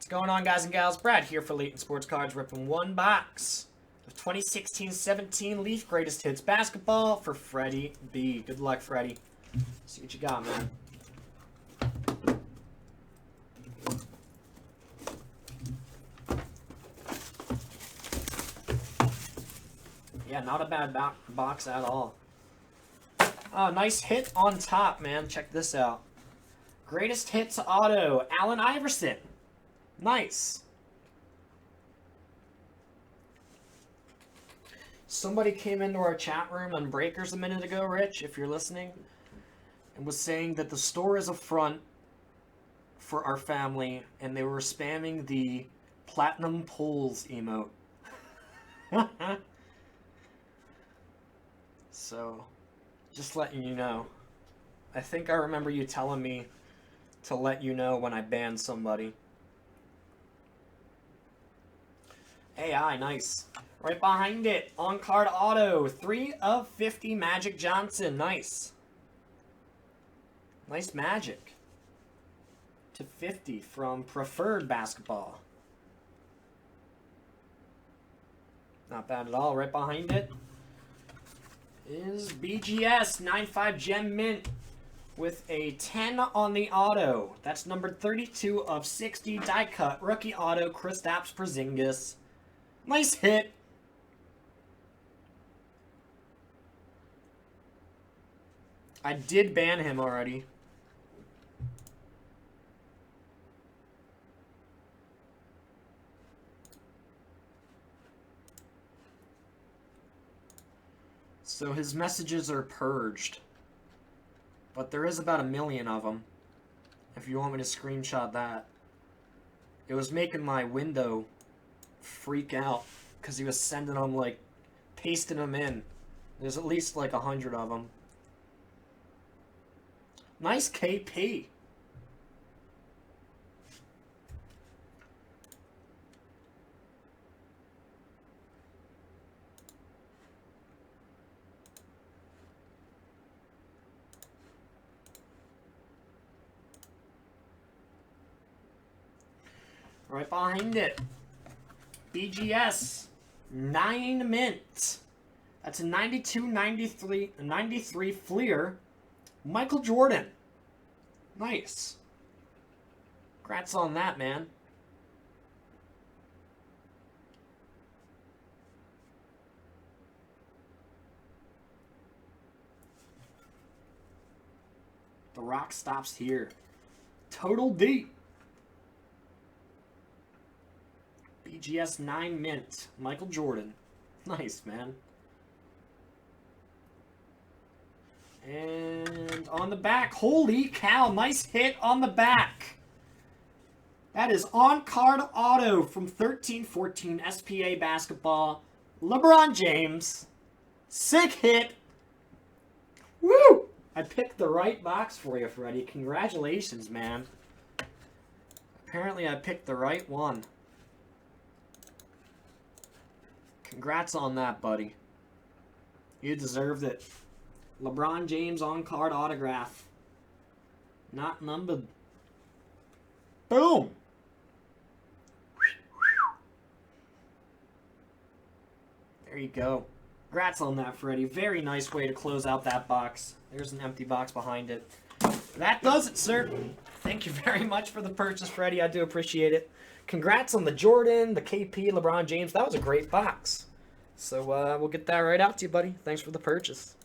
What's going on, guys and gals? Brad here for Leighton Sports Cards, ripping one box of 2016-17 Leaf Greatest Hits Basketball for Freddy B. Good luck, Freddy. See what you got, man. Yeah, not a bad box at all. Oh, nice hit on top, man. Check this out. Greatest Hits Auto, Allen Iverson. Nice. Somebody came into our chat room on Breakers a minute ago, Rich, if you're listening, and was saying that the store is a front for our family, and they were spamming the Platinum Pulls emote. So, just letting you know. I think I remember you telling me to let you know when I banned somebody. AI, nice. Right behind it, on-card auto, 3 of 50 Magic Johnson, nice. Nice Magic. To 50 from Preferred Basketball. Not bad at all. Right behind it is BGS 95 Gem Mint with a 10 on the auto. That's numbered 32 of 60 die cut rookie auto Kristaps Porzingis. Nice hit. I did ban him already. So his messages are purged. But there is about 1 million of them. If you want me to screenshot that. It was making my window freak out because he was sending them, like, pasting them in. There's at least like 100 of them. Nice KP. Right behind it, BGS 9 mint. That's a 92-93 Fleer. Michael Jordan. Nice. Congrats on that, man. The rock stops here. Total D. BGS 9 mint. Michael Jordan. Nice, man. And on the back, holy cow, nice hit on the back. That is on-card auto from 13-14 SPA Basketball. LeBron James. Sick hit. Woo! I picked the right box for you, Freddy. Congratulations, man. Apparently I picked the right one. Congrats on that, buddy. You deserved it. LeBron James on-card autograph. Not numbered. Boom! There you go. Congrats on that, Freddy. Very nice way to close out that box. There's an empty box behind it. That does it, sir. Thank you very much for the purchase, Freddy. I do appreciate it. Congrats on the Jordan, the KP, LeBron James. That was a great box. So we'll get that right out to you, buddy. Thanks for the purchase.